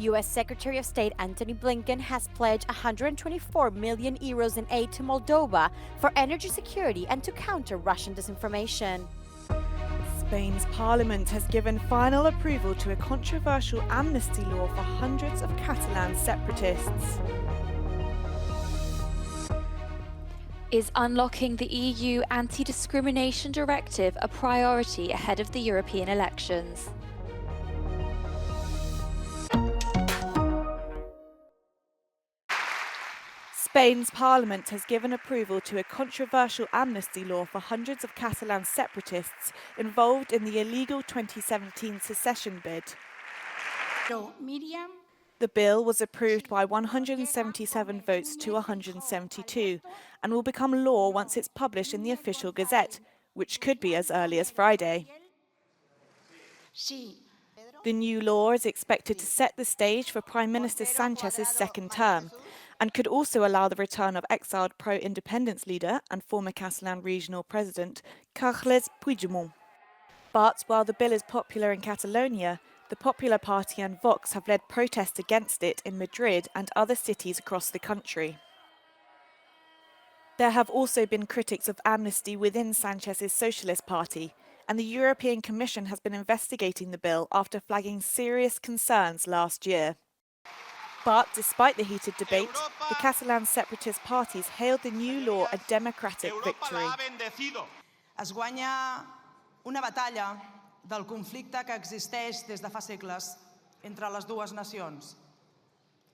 US Secretary of State Antony Blinken has pledged €124 million in aid to Moldova for energy security and to counter Russian disinformation. Spain's parliament has given final approval to a controversial amnesty law for hundreds of Catalan separatists. Is unlocking the EU anti-discrimination directive a priority ahead of the European elections? Spain's parliament has given approval to a controversial amnesty law for hundreds of Catalan separatists involved in the illegal 2017 secession bid. The bill was approved by 177 votes to 172 and will become law once it's published in the official Gazette, which could be as early as Friday. The new law is expected to set the stage for Prime Minister Sanchez's second term and could also allow the return of exiled pro-independence leader and former Catalan regional president Carles Puigdemont. But while the bill is popular in Catalonia, the Popular Party and Vox have led protests against it in Madrid and other cities across the country. There have also been critics of amnesty within Sanchez's Socialist Party, and the European Commission has been investigating the bill after flagging serious concerns last year. But despite the heated debate, the Catalan separatist parties hailed the new law a democratic victory. Es guanya una batalla del conflicte que existeix des de fa segles entre les dues nacions,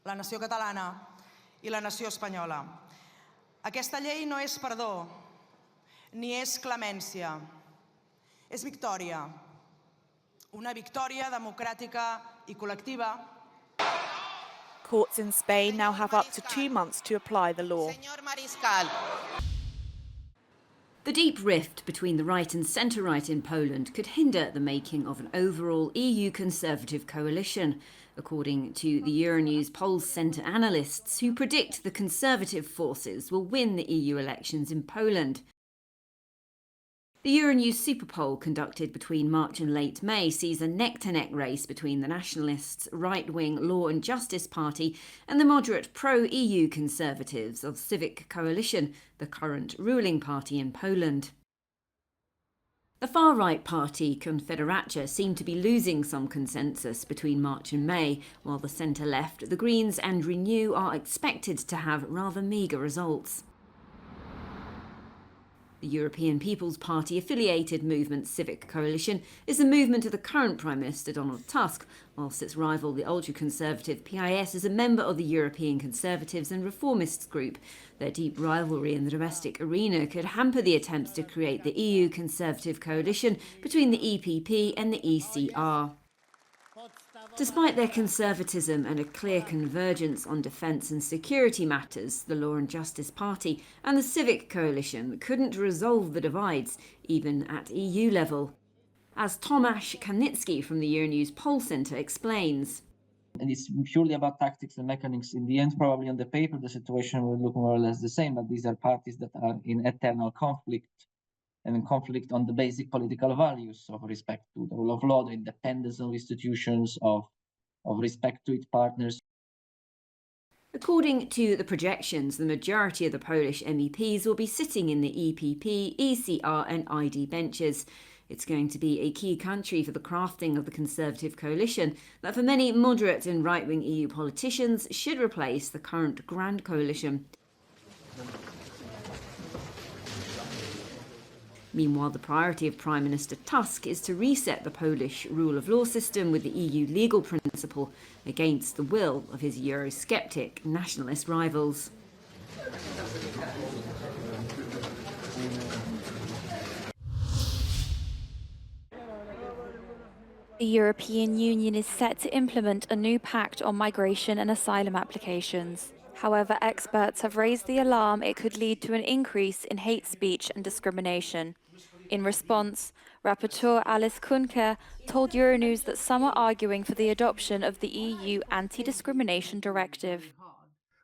la nació catalana i la nació espanyola. Aquesta llei no és perdó, ni és clemència, és victòria, una victòria democràtica i col·lectiva. Courts in Spain now have up to 2 months to apply the law. The deep rift between the right and centre-right in Poland could hinder the making of an overall EU Conservative coalition, according to the Euronews polls centre analysts who predict the Conservative forces will win the EU elections in Poland. The Euronews super poll conducted between March and late May sees a neck-to-neck race between the nationalists' right-wing Law and Justice Party and the moderate pro-EU Conservatives of Civic Coalition, the current ruling party in Poland. The far-right party Confederacja seemed to be losing some consensus between March and May, while the centre-left, the Greens and Renew are expected to have rather meagre results. The European People's Party-affiliated movement Civic Coalition is the movement of the current Prime Minister Donald Tusk, whilst its rival, the ultra-conservative PIS, is a member of the European Conservatives and Reformists group. Their deep rivalry in the domestic arena could hamper the attempts to create the EU Conservative coalition between the EPP and the ECR. Despite their conservatism and a clear convergence on defence and security matters, the Law and Justice Party and the Civic Coalition couldn't resolve the divides, even at EU level. As Tomasz Kanitsky from the Euronews Poll Centre explains. And it's purely about tactics and mechanics. In the end, probably on the paper, the situation will look more or less the same, but these are parties that are in eternal conflict, and in conflict on the basic political values of respect to the rule of law, the independence of institutions, of respect to its partners. According to the projections, the majority of the Polish MEPs will be sitting in the EPP, ECR and ID benches. It's going to be a key country for the crafting of the Conservative coalition that for many moderate and right-wing EU politicians should replace the current Grand Coalition. Meanwhile, the priority of Prime Minister Tusk is to reset the Polish rule of law system with the EU legal principle against the will of his Eurosceptic nationalist rivals. The European Union is set to implement a new pact on migration and asylum applications. However, experts have raised the alarm it could lead to an increase in hate speech and discrimination. In response, Rapporteur Alice Kuhnke told Euronews that some are arguing for the adoption of the EU Anti-Discrimination Directive.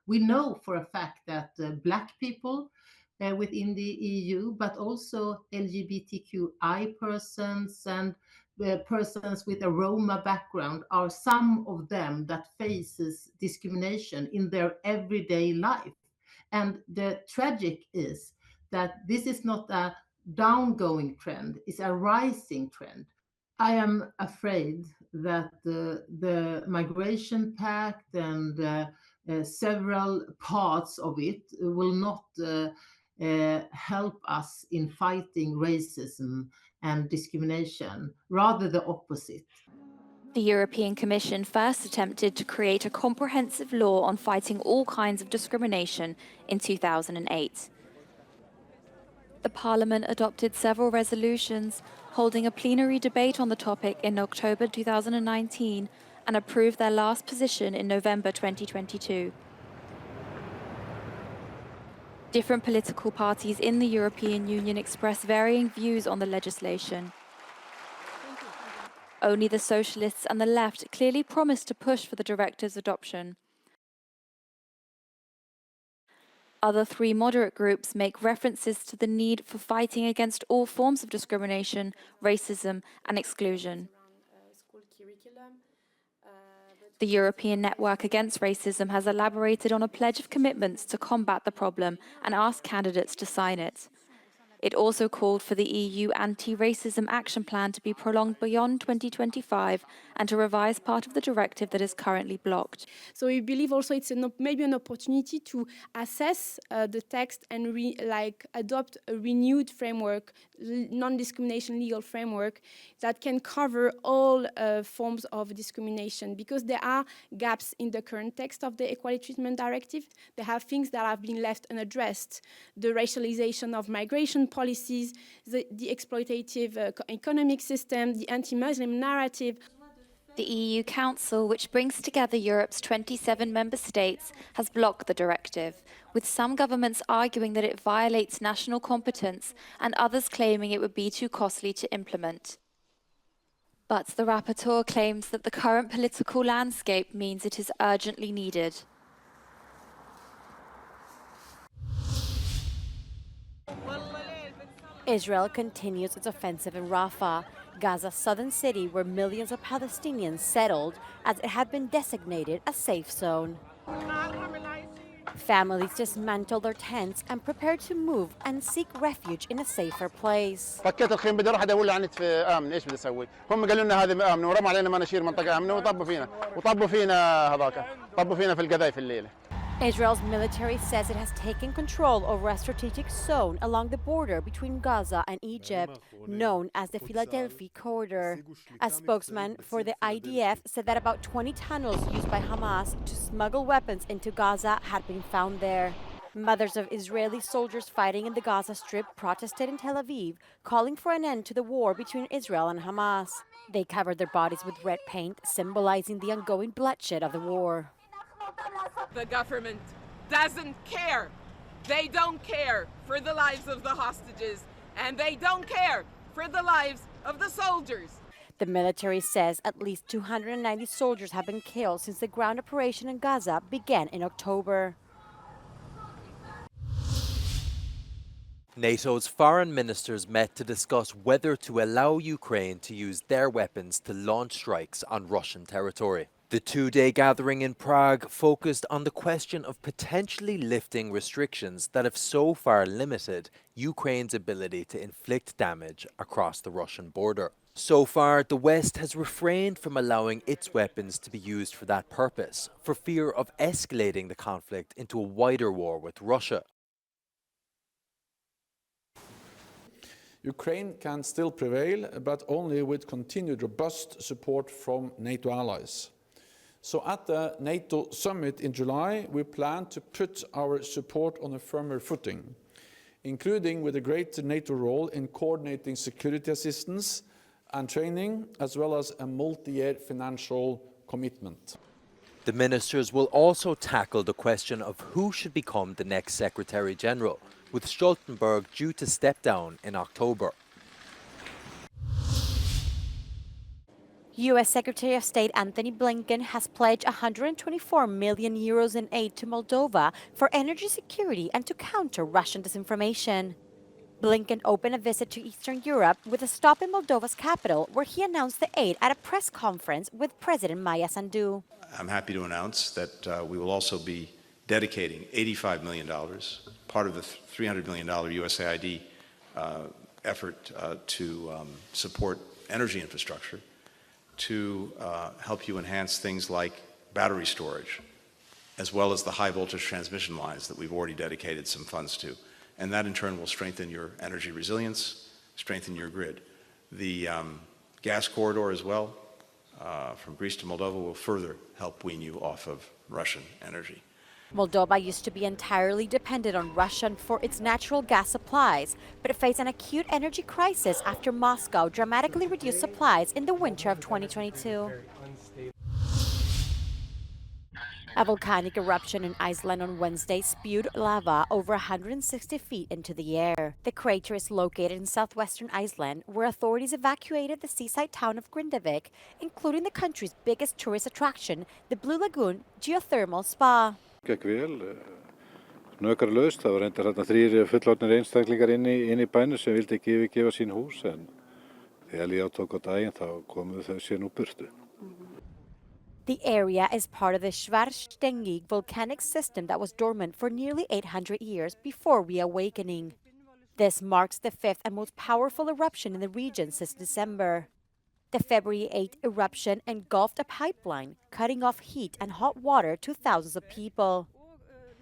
We know for a fact that black people within the EU, but also LGBTQI persons and persons with a Roma background are some of them that faces discrimination in their everyday life. And the tragic is that this is not a downgoing trend, it's a rising trend. I am afraid that the migration pact and several parts of it will not help us in fighting racism and discrimination, rather the opposite. The European Commission first attempted to create a comprehensive law on fighting all kinds of discrimination in 2008. The Parliament adopted several resolutions, holding a plenary debate on the topic in October 2019 and approved their last position in November 2022. Different political parties in the European Union express varying views on the legislation. Only the Socialists and the Left clearly promised to push for the directive's adoption. Other three moderate groups make references to the need for fighting against all forms of discrimination, racism, and exclusion. The European Network Against Racism has elaborated on a pledge of commitments to combat the problem and asked candidates to sign it. It also called for the EU Anti-Racism Action Plan to be prolonged beyond 2025 and to revise part of the directive that is currently blocked. So we believe also it's maybe an opportunity to assess the text and adopt a renewed framework, non-discrimination legal framework that can cover all forms of discrimination, because there are gaps in the current text of the Equality Treatment Directive. There have things that have been left unaddressed: the racialization of migration policies, the exploitative economic system, the anti-Muslim narrative. The EU Council, which brings together Europe's 27 member states, has blocked the directive, with some governments arguing that it violates national competence and others claiming it would be too costly to implement. But the rapporteur claims that the current political landscape means it is urgently needed. Israel continues its offensive in Rafah, Gaza's southern city where millions of Palestinians settled as it had been designated a safe zone. Families dismantle their tents and prepare to move and seek refuge in a safer place. فكيت الخيم بدي اروح ادور لي عن امن، ايش بدي اسوي؟ هم قالوا لنا هذه امن ورموا علينا مناشير منطقه امنه وطبوا فينا في القذايف الليله. Israel's military says it has taken control over a strategic zone along the border between Gaza and Egypt, known as the Philadelphia Corridor. A spokesman for the IDF said that about 20 tunnels used by Hamas to smuggle weapons into Gaza had been found there. Mothers of Israeli soldiers fighting in the Gaza Strip protested in Tel Aviv, calling for an end to the war between Israel and Hamas. They covered their bodies with red paint, symbolizing the ongoing bloodshed of the war. The government doesn't care. They don't care for the lives of the hostages, and they don't care for the lives of the soldiers. The military says at least 290 soldiers have been killed since the ground operation in Gaza began in October. NATO's foreign ministers met to discuss whether to allow Ukraine to use their weapons to launch strikes on Russian territory. The two-day gathering in Prague focused on the question of potentially lifting restrictions that have so far limited Ukraine's ability to inflict damage across the Russian border. So far, the West has refrained from allowing its weapons to be used for that purpose, for fear of escalating the conflict into a wider war with Russia. Ukraine can still prevail, but only with continued robust support from NATO allies. So at the NATO summit in July, we plan to put our support on a firmer footing, including with a greater NATO role in coordinating security assistance and training, as well as a multi-year financial commitment. The ministers will also tackle the question of who should become the next Secretary General, with Stoltenberg due to step down in October. U.S. Secretary of State Antony Blinken has pledged 124 million euros in aid to Moldova for energy security and to counter Russian disinformation. Blinken opened a visit to Eastern Europe with a stop in Moldova's capital, where he announced the aid at a press conference with President Maia Sandu. I'm happy to announce that we will also be dedicating $85 million, part of the $300 million USAID effort to support energy infrastructure, to help you enhance things like battery storage, as well as the high voltage transmission lines that we've already dedicated some funds to. And that in turn will strengthen your energy resilience, strengthen your grid. The gas corridor as well, from Greece to Moldova, will further help wean you off of Russian energy. Moldova used to be entirely dependent on Russia for its natural gas supplies, but it faced an acute energy crisis after Moscow dramatically reduced supplies in the winter of 2022. A volcanic eruption in Iceland on Wednesday spewed lava over 160 feet into the air. The crater is located in southwestern Iceland, where authorities evacuated the seaside town of Grindavik, including the country's biggest tourist attraction, the Blue Lagoon geothermal spa. Gekk vel, snökarlaust. Það var reyndar þarna 3 fullorðnir einstaklingar inni í bænum sem vildi ekki yfirgefa sín hús, en þegar líða tók á daginn þá komu þau sér nú burtu. The area is part of the Svartsengi volcanic system that was dormant for nearly 800 years before reawakening. This marks the 5th and most powerful eruption in the region since December. The February 8 eruption engulfed a pipeline, cutting off heat and hot water to thousands of people.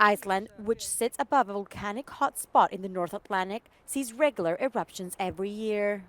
Iceland, which sits above a volcanic hotspot in the North Atlantic, sees regular eruptions every year.